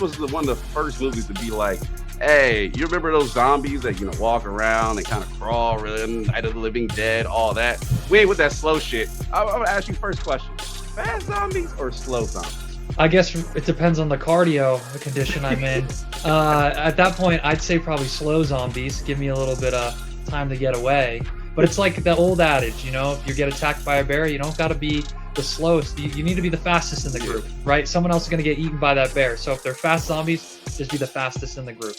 was one of the first movies to be like, hey, you remember those zombies that walk around and kind of crawl, and Night of the Living Dead, all that? We ain't with that slow shit. I'm gonna ask you first question: fast zombies or slow zombies? I guess it depends on the cardio condition I'm in. At that point, I'd say probably slow zombies. Give me a little bit of time to get away. But it's like the old adage, if you get attacked by a bear, you don't got to be the slowest. You need to be the fastest in the group, right? Someone else is going to get eaten by that bear. So if they're fast zombies, just be the fastest in the group.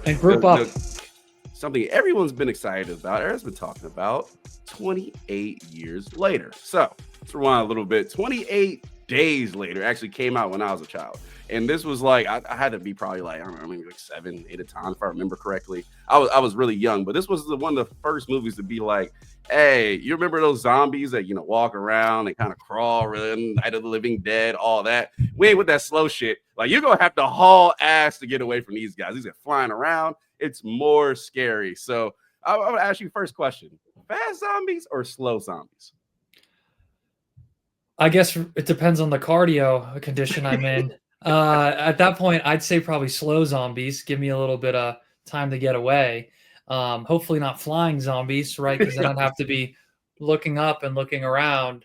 And group up. Something everyone's been excited about, Eric's been talking about, 28 years later. So let's rewind a little bit. 28 days later actually came out when I was a child. And this was like, I had to be probably like, I don't know, maybe like 7, 8 at a time, if I remember correctly. I was really young, but this was one of the first movies to be like, hey, you remember those zombies that, walk around and kind of crawl, and Night of the Living Dead, all that? We ain't with that slow shit. Like, you're going to have to haul ass to get away from these guys. These are flying around. It's more scary. So I'm going to ask you first question: fast zombies or slow zombies? I guess it depends on the cardio condition I'm in. At that point, I'd say probably slow zombies. Give me a little bit of time to get away. Hopefully not flying zombies, right? Because I don't have to be looking up and looking around.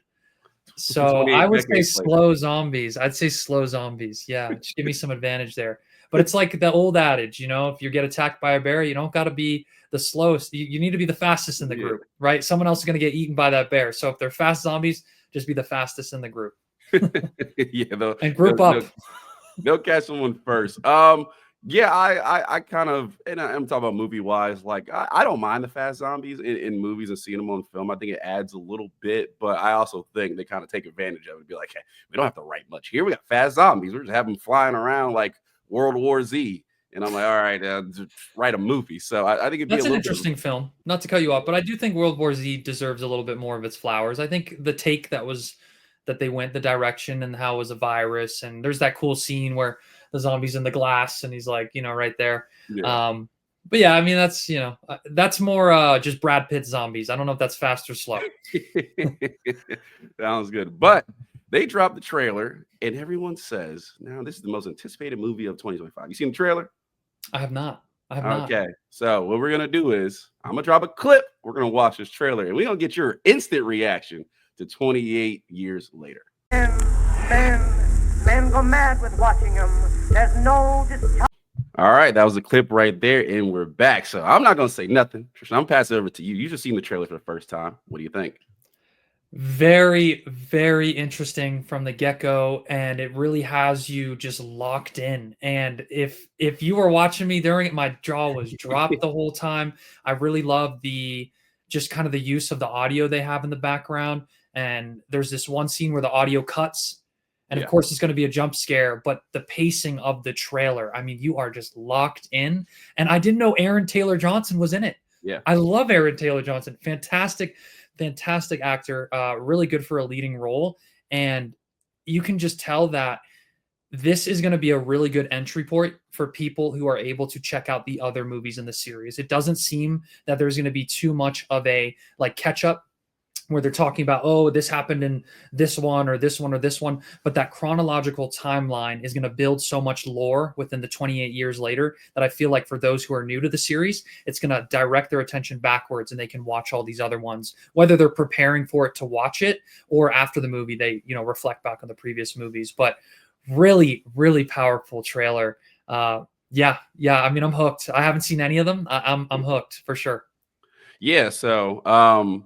So I would say slow zombies. I'd say slow zombies. Yeah, just give me some advantage there. But it's like the old adage, if you get attacked by a bear, you don't got to be the slowest. You need to be the fastest in the group, right? Someone else is going to get eaten by that bear. So if they're fast zombies, just be the fastest in the group. And group up. They'll catch someone first. Yeah, I kind of, and I'm talking about movie wise, like I don't mind the fast zombies in movies and seeing them on film. I think it adds a little bit, but I also think they kind of take advantage of it and be like, hey, we don't have to write much here. We got fast zombies. We're just having them flying around like World War Z. And I'm like, all right, write a movie. So I think that's an interesting film. Not to cut you off, but I do think World War Z deserves a little bit more of its flowers. I think the take that they went the direction and how it was a virus, and there's that cool scene where the zombie's in the glass and he's like, right there. Yeah. But yeah, I mean, that's more just Brad Pitt zombies. I don't know if that's fast or slow. Sounds good. But they dropped the trailer and everyone says, now this is the most anticipated movie of 2025. You seen the trailer? I have not. Okay. So what we're going to do is I'm going to drop a clip. We're going to watch this trailer and we're going to get your instant reaction to 28 years later. Men go mad with watching them. There's no... All right, that was a clip right there, and we're back. So I'm not going to say nothing. Tristan, I'm passing it over to you. You just seen the trailer for the first time. What do you think? Very, very interesting from the get-go, and it really has you just locked in. And if you were watching me during it, my jaw was dropped the whole time. I really love just kind of the use of the audio they have in the background. And there's this one scene where the audio cuts, and of course it's going to be a jump scare, but the pacing of the trailer, I mean, you are just locked in. And I didn't know Aaron Taylor Johnson was in it. Yeah, I love Aaron Taylor Johnson. Fantastic actor, really good for a leading role. And you can just tell that this is going to be a really good entry point for people who are able to check out the other movies in the series. It doesn't seem that there's going to be too much of a catch up where they're talking about, oh, this happened in this one or this one or this one. But that chronological timeline is going to build so much lore within the 28 years later that I feel like for those who are new to the series, it's going to direct their attention backwards and they can watch all these other ones, whether they're preparing for it to watch it or after the movie, they, reflect back on the previous movies. But really, really powerful trailer. Yeah. I mean, I'm hooked. I haven't seen any of them. I'm hooked for sure. Yeah, so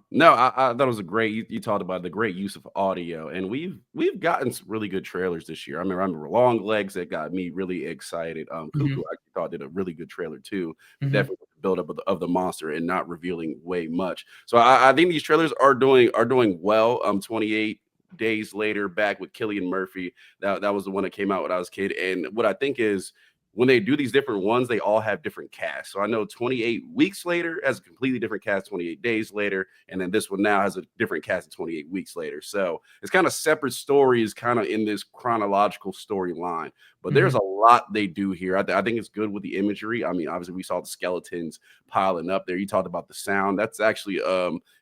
no, I thought it was a great. You talked about the great use of audio, and we've gotten some really good trailers this year. I remember Long Legs that got me really excited. Cuckoo, I thought did a really good trailer too. Definitely the build up of the monster and not revealing way much. So I think these trailers are doing well. 28 days later, back with Cillian Murphy. That was the one that came out when I was a kid, and what I think is, when they do these different ones, they all have different casts. So I know 28 weeks later has a completely different cast, 28 days later. And then this one now has a different cast 28 weeks later. So it's kind of separate stories kind of in this chronological storyline. But there's a lot they do here. I think it's good with the imagery. I mean, obviously we saw the skeletons piling up there. You talked about the sound. That's actually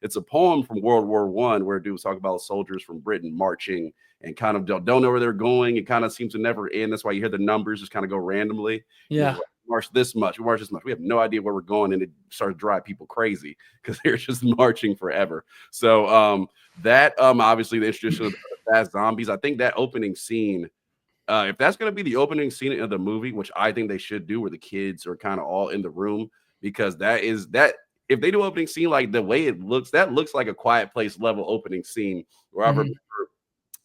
it's a poem from World War I where dude was talking about soldiers from Britain marching and kind of don't know where they're going. It kind of seems to never end. That's why you hear the numbers just kind of go randomly. Yeah. March this much, march this much. We have no idea where we're going, and it starts to drive people crazy because they're just marching forever. So that obviously the introduction of the fast zombies. I think that opening scene, if that's going to be the opening scene of the movie, which I think they should do, where the kids are kind of all in the room, because that is that. If they do opening scene like the way it looks, that looks like a Quiet Place level opening scene. Where I remember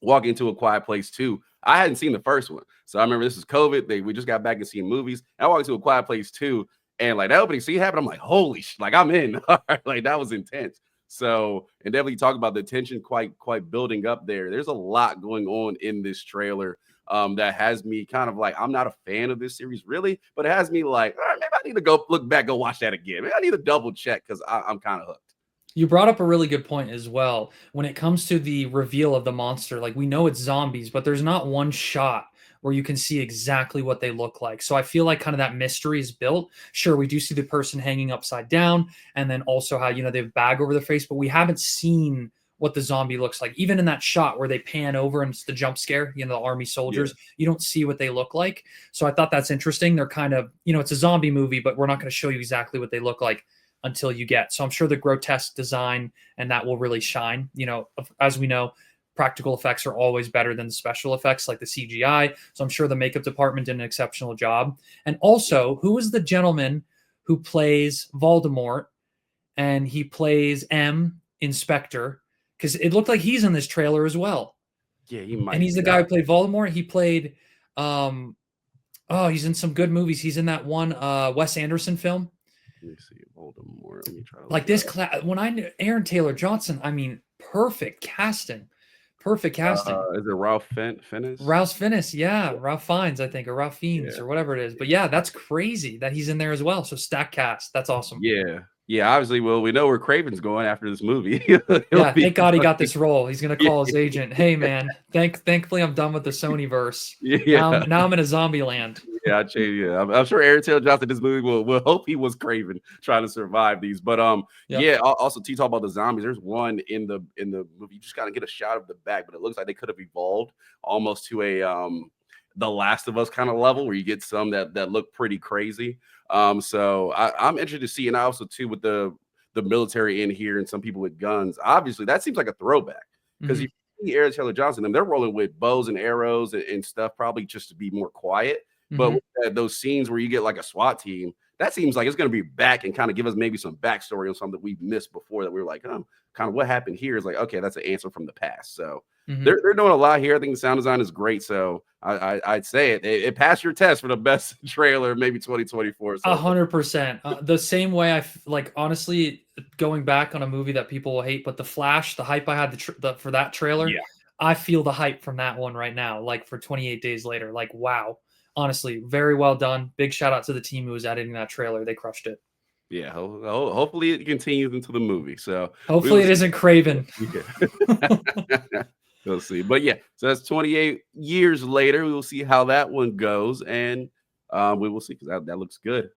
walking into A Quiet Place 2. I hadn't seen the first one. So I remember this is COVID. We just got back and seeing movies. I walked into A Quiet Place 2, and like that opening scene happened. I'm like, holy sh! Like I'm in. Like that was intense. So, and definitely talk about the tension quite building up there. There's a lot going on in this trailer that has me kind of like, I'm not a fan of this series really, but it has me like, all right, maybe I need to go look back, go watch that again. Maybe I need to double check because I'm kind of hooked. You brought up a really good point as well. When it comes to the reveal of the monster, like we know it's zombies, but there's not one shot where you can see exactly what they look like. So I feel like kind of that mystery is built. Sure, we do see the person hanging upside down, and then also how, they have a bag over their face, but we haven't seen what the zombie looks like. Even in that shot where they pan over and it's the jump scare, the army soldiers, you don't see what they look like. So I thought that's interesting. They're kind of, it's a zombie movie, but we're not going to show you exactly what they look like until you get. So I'm sure the grotesque design and that will really shine. As we know, practical effects are always better than the special effects like the CGI. So I'm sure the makeup department did an exceptional job. And also, who is the gentleman who plays Voldemort and he plays M, Inspector? Because it looked like he's in this trailer as well. Yeah, he might. And he's the guy who played Voldemort. He played, he's in some good movies. He's in that one Wes Anderson film. Let me see, Voldemort. Let me try. Like this class, when I knew Aaron Taylor Johnson, I mean, perfect casting. Perfect casting. Is it Ralph Fiennes? Ralph Fiennes, yeah. Ralph Fiennes, I think, or Ralph Fiennes, or whatever it is. But yeah, that's crazy that he's in there as well. So stack cast. That's awesome. Yeah, obviously, well, we know where Craven's going after this movie. Thank God he got this role. He's going to call his agent. Hey, man, thankfully I'm done with the Sonyverse. Yeah. Now I'm in a zombie land. Yeah, I'm sure Aaron Taylor Johnson, this movie will hope he was Craven trying to survive these. But also T talk about the zombies. There's one in the movie. You just gotta get a shot of the back, but it looks like they could have evolved almost to a The Last of Us kind of level where you get some that look pretty crazy. So I'm interested to see, and I also too with the military in here and some people with guns. Obviously, that seems like a throwback because you see Aaron Taylor Johnson, and they're rolling with bows and arrows and stuff, probably just to be more quiet. But with those scenes where you get like a SWAT team, that seems like it's going to be back and kind of give us maybe some backstory on something that we've missed before that we were like, kind of what happened here is like, okay, that's an answer from the past. So they're doing a lot here. I think the sound design is great. So I'd say it passed your test for the best trailer, maybe 2024. 100%. The same way honestly, going back on a movie that people will hate, but The Flash, the hype I had for that trailer, I feel the hype from that one right now. Like for 28 Days Later, like, wow. Honestly, very well done. Big shout out to the team who was editing that trailer. They crushed it. Yeah, hopefully it continues into the movie. So hopefully it isn't Craven. We'll see. But yeah, so that's 28 years later. We will see how that one goes, and we will see because that looks good.